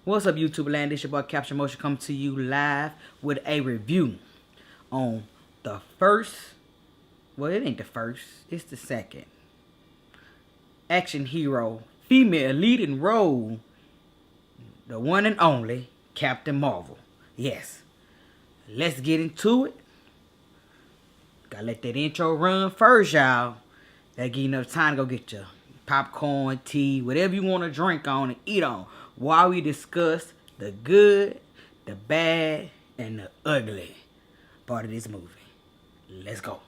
What's up, YouTube land? This your boy Capture Motion coming to you live with a review on the first, well, it ain't the first, it's the second action hero female leading role, the one and only Captain Marvel. Yes, let's get into it. Gotta let that intro run first, y'all. That give you enough time to go get your popcorn, tea, whatever you want to drink on and eat on while we discuss the good, the bad, and the ugly part of this movie. Let's go.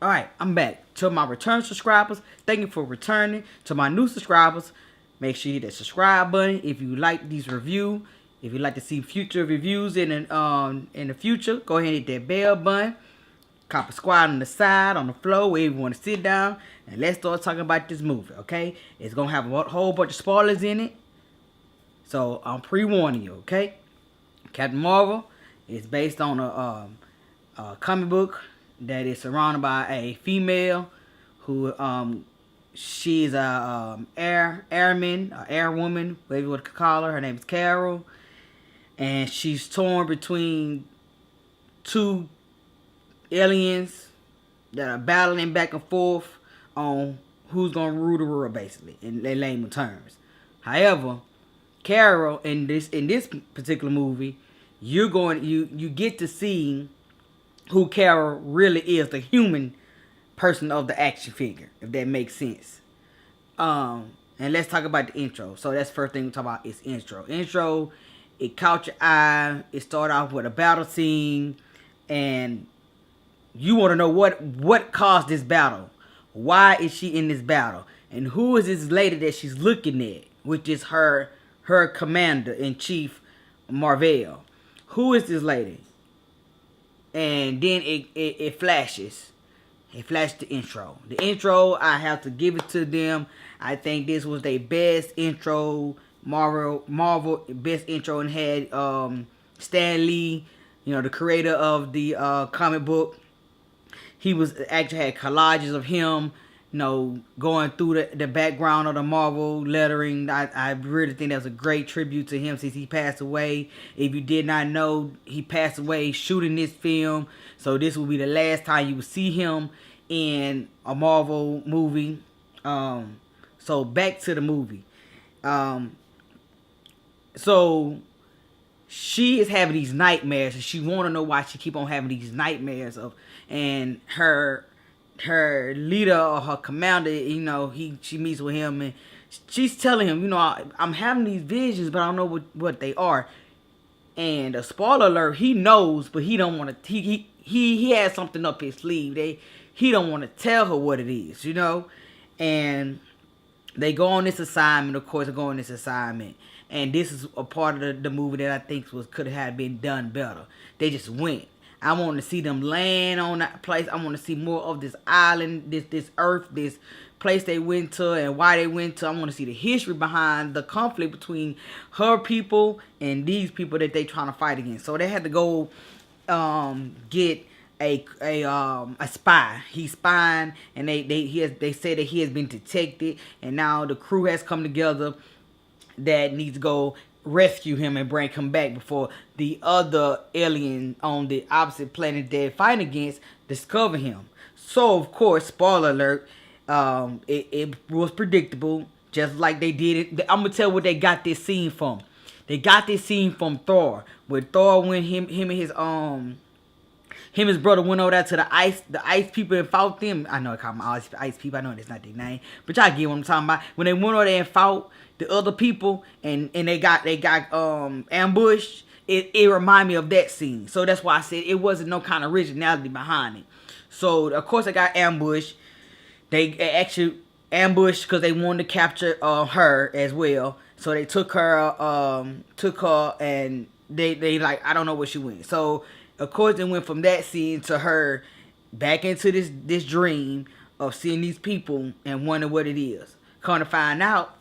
Alright, I'm back. To my return subscribers, thank you for returning. To my new subscribers, make sure you hit that subscribe button if you like these reviews. If you'd like to see future reviews in the future, go ahead and hit that bell button. Cop a squad on the side, on the floor, wherever you want to sit down. And let's start talking about this movie, okay? It's going to have a whole bunch of spoilers in it. So, I'm pre-warning you, okay? Captain Marvel is based on a comic book that is surrounded by a female who she's a airwoman, whatever you want to call her. Her name is Carol, and she's torn between two aliens that are battling back and forth on who's gonna rule the world, basically, in layman terms. However, Carol in this particular movie, you get to see who Carol really is, the human person of the action figure, if that makes sense. And let's talk about the intro. So that's the first thing we talk about is intro. Intro, it caught your eye. It started off with a battle scene, and you want to know what caused this battle. Why is she in this battle? And who is this lady that she's looking at, which is her commander-in-chief, Marvel. Who is this lady? And then it flashes. It flashed the intro. The intro, I have to give it to them. I think this was their best intro. Marvel best intro, and had Stan Lee, the creator of the comic book. He was actually had collages of him, going through the background of the Marvel lettering. I really think that was a great tribute to him since he passed away. If you did not know, he passed away shooting this film. So this will be the last time you will see him in a Marvel movie. So back to the movie. So she is having these nightmares, and she want to know why she keep on having these nightmares of, and her leader or her commander, she meets with him, and she's telling him, I'm having these visions, but I don't know what they are. And a spoiler alert, he knows, but he don't want to. He has something up his sleeve. He don't want to tell her what it is, And they go on this assignment. Of course, they go on this assignment, and this is a part of the movie that I think could have been done better. They just went. I want to see them land on that place. I want to see more of this island, this earth, this place they went to, and why they went to. I want to see the history behind the conflict between her people and these people that they trying to fight against. So they had to go get a spy. He's spying, and they say that he has been detected, and now the crew has come together that needs to go rescue him and bring him back before the other alien on the opposite planet they're fighting against discover him. So of course, spoiler alert, it was predictable, just like they did it. I'm gonna tell where they got this scene from. They got this scene from Thor, where Thor when him and his brother went over there to the ice people and fought them. I know I call them ice people. I know that's not their name, but y'all get what I'm talking about. When they went over there and fought the other people, and they got ambushed. It reminded me of that scene. So that's why I said it wasn't no kind of originality behind it. So of course they got ambushed. They actually ambushed because they wanted to capture her as well. So they took her and they like, I don't know where she went. So of course they went from that scene to her back into this dream of seeing these people and wondering what it is. Come to find out,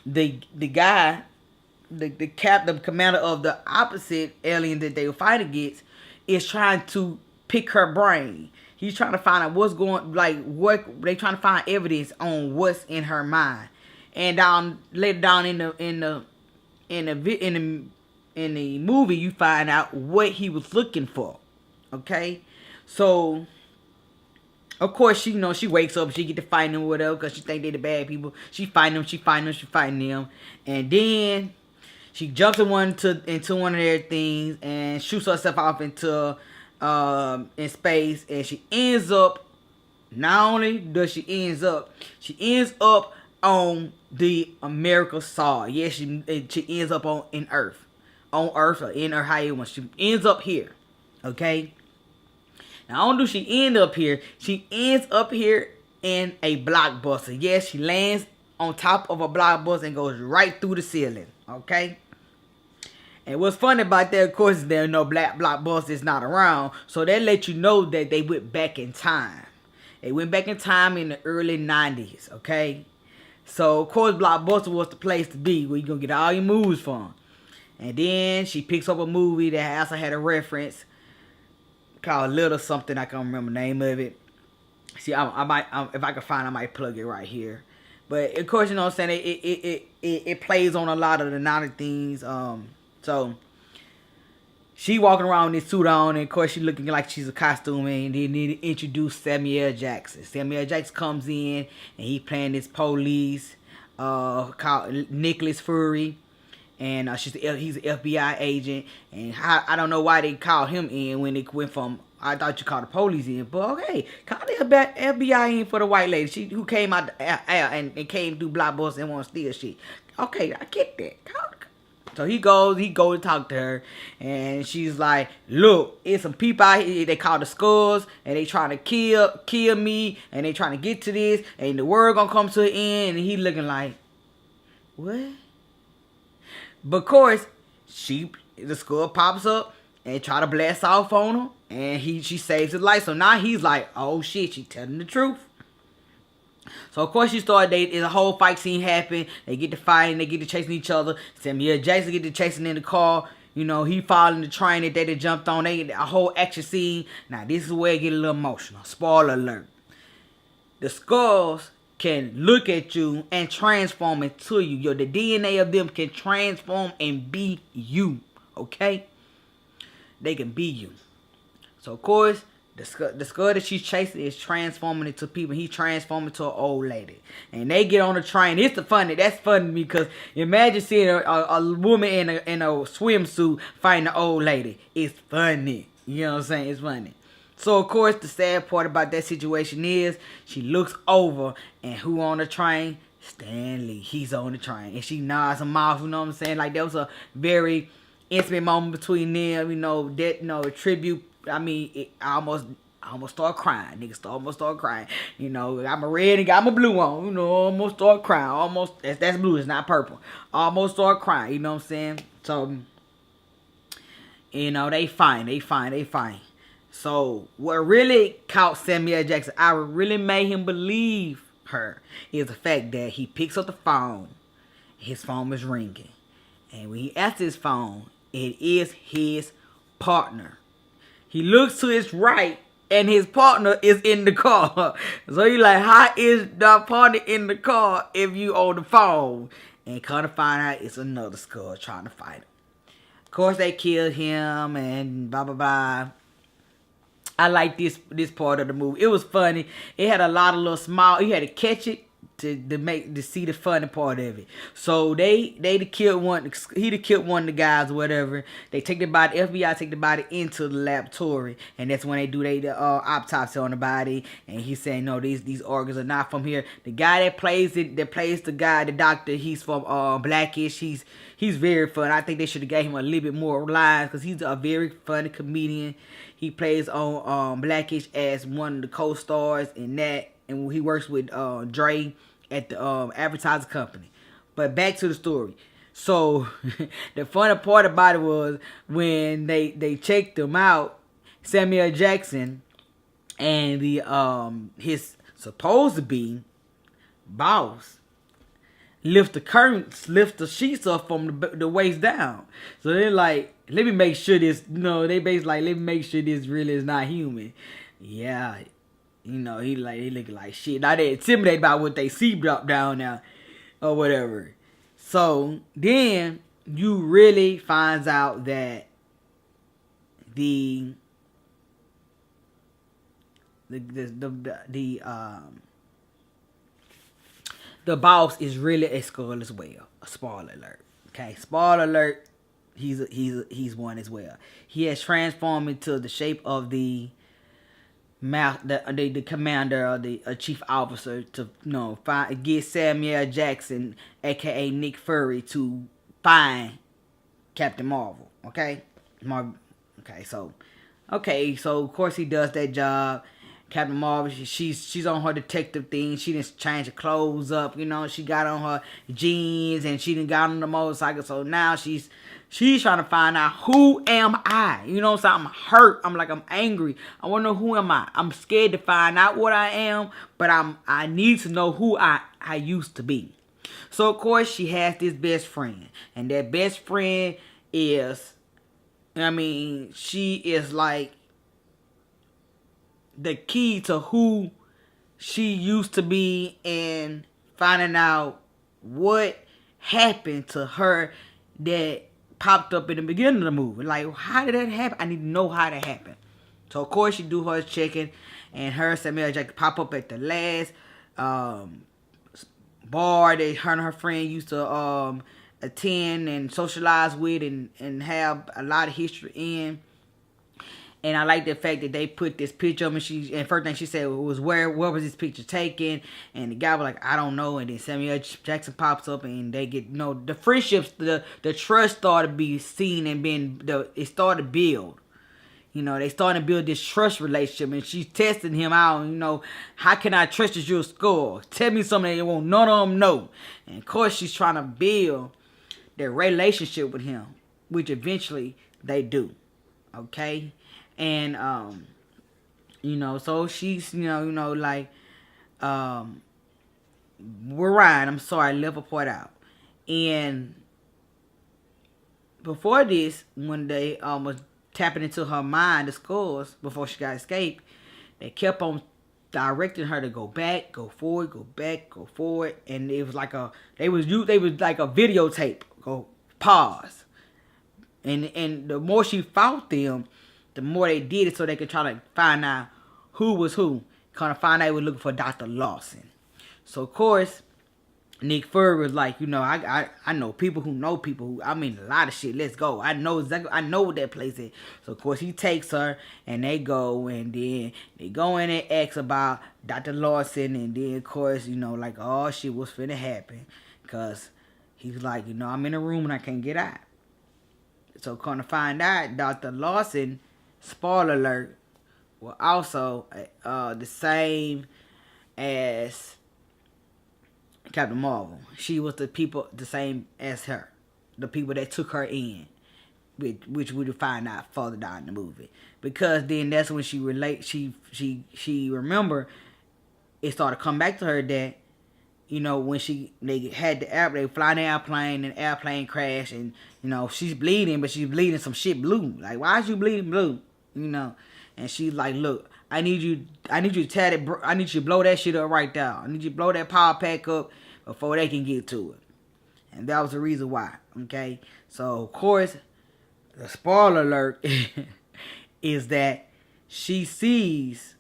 the guy, the commander of the opposite alien that they were fighting against, is trying to pick her brain. He's trying to find out what's going, like what they trying to find evidence on what's in her mind. And later down in the movie, you find out what he was looking for. Okay, so of course she wakes up, she get to fighting them whatever because she think they the bad people. She fighting them, and then she jumps into one of their things and shoots herself off into in space, and she ends up. Not only does she ends up on the America soil. Yes, she ends up on Earth or in her higher one. She ends up here. Okay. Not only does she end up here, she ends up here in a blockbuster. Yes, she lands on top of a blockbuster and goes right through the ceiling. Okay. And what's funny about that, of course, is there no black blockbuster is not around, so that let you know that they went back in time. They went back in time in the early 90s, okay? So, of course, Blockbuster was the place to be where you're going to get all your movies from. And then she picks up a movie that also had a reference called Little Something. I can't remember the name of it. See, I might, if I can find, I might plug it right here. But, of course, you know what I'm saying? It plays on a lot of the 90s things. So she walking around with this suit on, and of course she looking like she's a costume, and then they introduce Samuel Jackson. Samuel Jackson comes in, and he playing this police called Nicholas Fury, and he's an FBI agent, and I don't know why they called him in when it went from, I thought you called the police in, but okay, call the FBI in for the white lady who came out the air and came through Blockbuster and want to steal shit. Okay, I get that. So he goes to talk to her, and she's like, look, it's some people out here, they call the Skulls, and they trying to kill me, and they trying to get to this, and the world gonna come to an end, and he looking like, what? But of course, the Skull pops up, and try to blast off on him, and she saves his life, so now he's like, oh shit, she telling the truth. So of course there's a whole fight scene happen. They get to fighting, they get to chasing each other. Samuel Jackson get to chasing in the car. You know, he following the train that they jumped on. They get a whole action scene. Now this is where it get a little emotional. Spoiler alert. The Skulls can look at you and transform into you. The DNA of them can transform and be you. Okay? They can be you. So of course, the skull that she's chasing is transforming into people. He transforming into an old lady. And they get on the train. That's funny to me because imagine seeing a woman in a swimsuit fighting an old lady. It's funny. You know what I'm saying? It's funny. So, of course, the sad part about that situation is she looks over and who on the train? Stanley. He's on the train. And she nods him off. You know what I'm saying? Like, that was a very intimate moment between them. You know, that, a tribute. I mean, I almost start crying. Niggas almost start crying. You know, got my red and got my blue on. You know, almost start crying. Almost, that's blue. It's not purple. Almost start crying. You know what I'm saying? So, you know, they fine. So, what really caught Samuel Jackson, I really made him believe her, is the fact that he picks up the phone. His phone is ringing. And when he answers his phone, it is his partner. He looks to his right, and his partner is in the car. So he's like, how is the partner in the car if you on the phone? And kind of find out it's another Skull trying to fight him. Of course, they killed him, and blah, blah, blah. I like this part of the movie. It was funny. It had a lot of little small. You had to catch it to see the funny part of it. So he killed one of the guys or whatever. They take the body, FBI take the body into the laboratory, and that's when they do the autopsy on the body. And he's saying, no, these organs are not from here. The guy that plays the doctor, he's from Blackish. He's very fun. I think they should have gave him a little bit more lines because he's a very funny comedian. He plays on Blackish as one of the co-stars in that, and he works with Dre at the advertising company. But back to the story. So the funny part about it was when they checked him out, Samuel Jackson and his supposed to be boss lift the curtains, lift the sheets up from the waist down. So they're like, let me make sure this, they basically like, let me make sure this really is not human. Yeah, he looking like shit. Now they intimidated by what they see drop down now or whatever. So then you really finds out that the boss is really a skull as well. A spoiler alert. Okay, spoiler alert. He's one as well. He has transformed into the shape of the commander or the chief officer to get Samuel Jackson, aka Nick Fury, to find Captain Marvel. Okay, so of course he does that job. Captain Marvel, she's on her detective thing. She didn't change her clothes up, She got on her jeans and she didn't got on the motorcycle. So now she's trying to find out, who am I? So I'm hurt. I'm angry. I want to know, who am I? I'm scared to find out what I am, but I need to know who I used to be. So of course she has this best friend, and that best friend is, she is like the key to who she used to be, and finding out what happened to her that popped up in the beginning of the movie. Like, how did that happen? I need to know how that happened. So of course she do her checking, and her Samuel Jackson pop up at the last bar that her and her friend used to attend and socialize with and have a lot of history in. And I like the fact that they put this picture of me. And first thing she said was, where was this picture taken? And the guy was like, I don't know. And then Samuel Jackson pops up, and they get, the friendships, the trust started to be seen, and it started to build. They started to build this trust relationship, and she's testing him out. How can I trust that you're a skull? Tell me something that won't none of them know. And of course she's trying to build their relationship with him, which eventually they do. Okay? And so she's we're Ryan. I'm sorry, I left a part out. And before this, when they was tapping into her mind, the skulls, before she got escaped, they kept on directing her to go back, go forward, go back, go forward, and it was like they was like a videotape. Go pause, and the more she fought them, the more they did it so they could try to find out who was who. Kind of find out they were looking for Dr. Lawson. So of course, Nick Fury was like, I know people who know people who, a lot of shit. Let's go. I know what that place is. So of course he takes her, and they go, and then they go in and ask about Dr. Lawson, and then of course, oh shit, what's finna happen? Cause he's like, I'm in a room and I can't get out. So kind of find out Dr. Lawson, spoiler alert, were also the same as Captain Marvel. She was the same as her, the people that took her in, which we would find out further down in the movie. Because then that's when she remember, it started to come back to her that, when they had they fly the airplane, and the airplane crashed, and she's bleeding, but she's bleeding some shit blue. Like, why is you bleeding blue? And she's like, look, I need you to tear it. I need you to blow that shit up right there. I need you to blow that power pack up before they can get to it. And that was the reason why. Okay, so of course, the spoiler alert is that she sees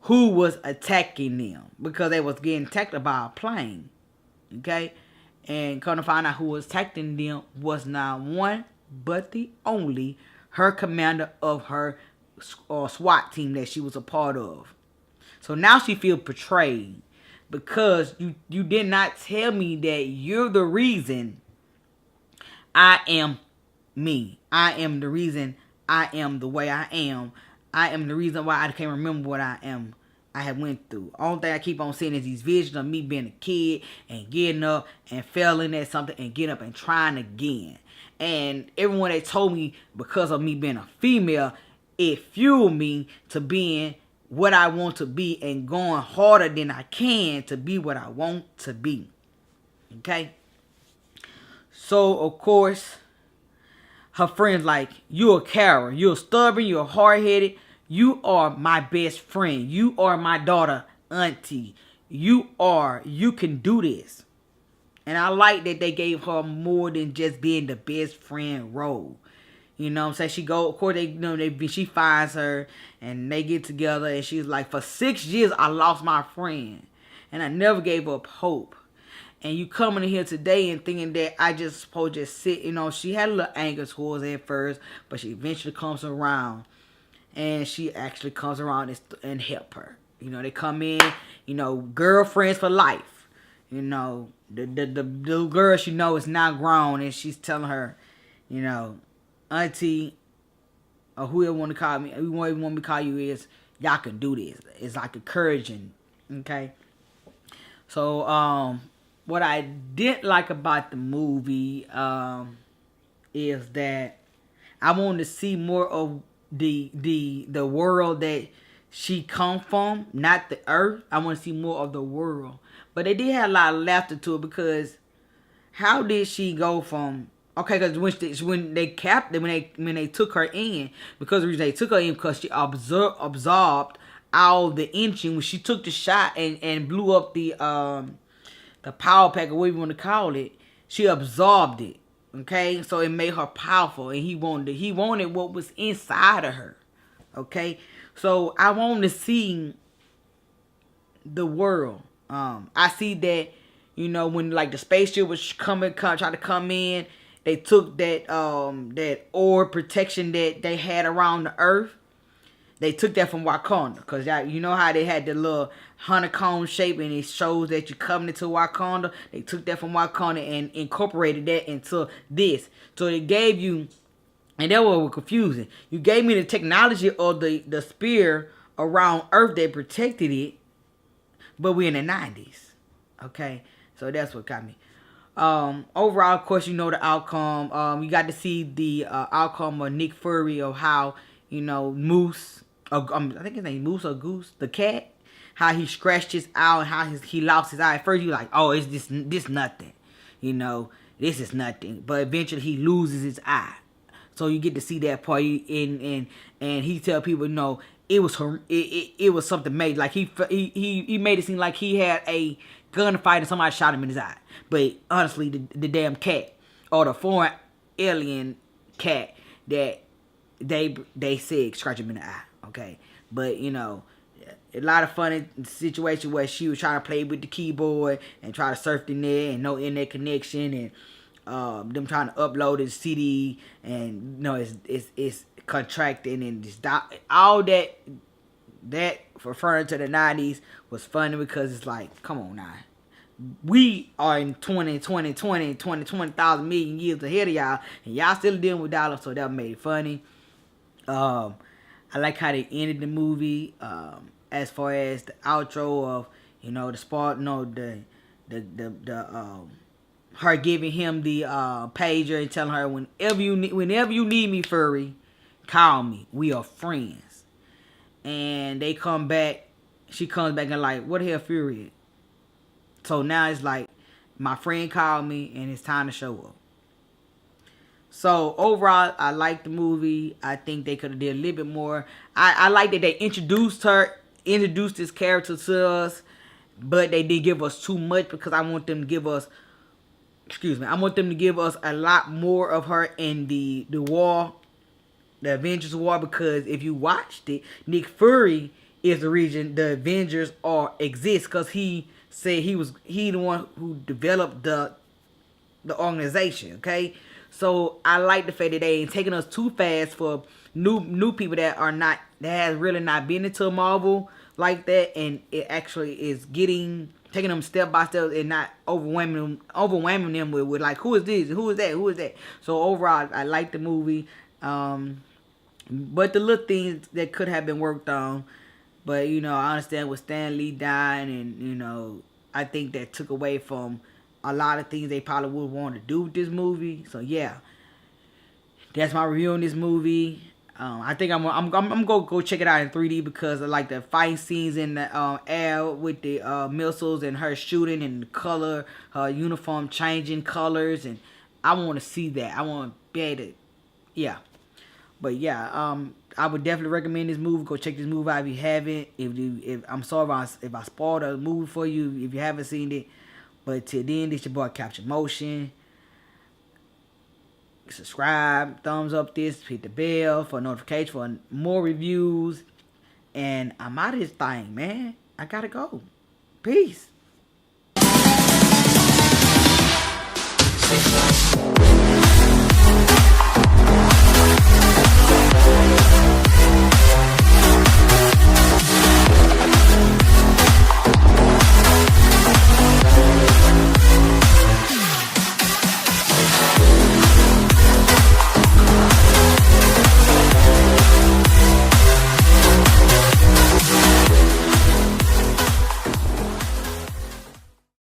who was attacking them, because they was getting attacked by a plane. Okay, and come to find out who was attacking them was not one but the only her commander of her SWAT team that she was a part of. So now she feels betrayed, because you did not tell me that you're the reason I am me. I am the reason I am the way I am. I am the reason why I can't remember what I have went through. Only thing I keep on seeing is these visions of me being a kid and getting up and failing at something and getting up and trying again. And everyone that told me, because of me being a female, it fueled me to being what I want to be and going harder than I can to be what I want to be. Okay. So of course, her friends like, you're a coward, you're stubborn, you're hard headed. You are my best friend. You are my daughter, auntie. You can do this. And I like that they gave her more than just being the best friend role. You know what I'm saying? She go, of course, she finds her and they get together and she's like, for 6 years I lost my friend and I never gave up hope. And you coming in here today and thinking that I just supposed to just sit, she had a little anger towards it at first, but she eventually comes around. And she actually comes around and help her. They come in, girlfriends for life. The little girl she is now grown and she's telling her, auntie, or whoever want to call me, whoever want me to call you is, y'all can do this. It's like encouraging, okay? So, what I didn't like about the movie is that I wanted to see more of the world that she come from, not the earth. I want to see more of the world. But they did have a lot of laughter to it because how did she go from because when they took her in, because the reason they took her in because she absorbed all the energy when she took the shot and blew up the power pack or whatever you want to call it, she absorbed it. Okay, so it made her powerful, and he wanted what was inside of her. Okay, so I want to see the world. I see that when like the spaceship was trying to come in, they took that orb protection that they had around the earth. They took that from Wakanda, because you know how they had the little honeycomb shape and it shows that you're coming into Wakanda. They took that from Wakanda and incorporated that into this. So they gave you, and that was confusing. You gave me the technology of the spear around Earth that protected it, but we're in the 90s. Okay, so that's what got me. Overall, of course, the outcome. You got to see the outcome of Nick Fury, of how Moose. I think his name Moose or Goose, the cat. How he scratched his eye and how he lost his eye. At first, you like, oh, it's this nothing, this is nothing. But eventually, he loses his eye. So you get to see that part, and he tell people, it was something made. Like he made it seem like he had a gunfight and somebody shot him in his eye. But honestly, the damn cat or the foreign alien cat that they said scratch him in the eye. Okay, but a lot of funny situation where she was trying to play with the keyboard and try to surf the net and no internet connection, and them trying to upload his CD, and it's contracting and just all that referring to the 90s was funny, because it's like, come on now. We are in 20,000 million years ahead of y'all, and y'all still dealing with dollars, so that made it funny. I like how they ended the movie, as far as the outro of, the spot, her giving him the pager and telling her, whenever you need me, Furry, call me. We are friends. And they come back. She comes back and like, what the hell, Fury? So now it's like, my friend called me and it's time to show up. So overall, I like the movie. I think they could have did a little bit more. I like that they introduced this character to us, but they did give us too much, because I want them to give us a lot more of her in the war, the Avengers War, because if you watched it, Nick Fury is the reason the Avengers exist, because he said he the one who developed the organization. Okay, so I like the fact that they ain't taking us too fast for new people that has really not been into Marvel like that, and it actually is taking them step by step and not overwhelming them with like, who is this, who is that. So overall, I like the movie, but the little things that could have been worked on. But I understand with Stan Lee dying, and I think that took away from a lot of things they probably would want to do with this movie. So yeah, that's my review on this movie. I think I'm gonna go check it out in 3D because I like the fight scenes in the air with the missiles and her shooting and the color, her uniform changing colors, and I want to see that. I want to be able to, yeah. But yeah, I would definitely recommend this movie. Go check this movie out if you haven't. If I'm sorry if I spoiled the movie for you if you haven't seen it. But till then, this your boy Capture Motion. Subscribe, thumbs up this, hit the bell for notification for more reviews. And I'm out of this thing, man. I gotta go. Peace.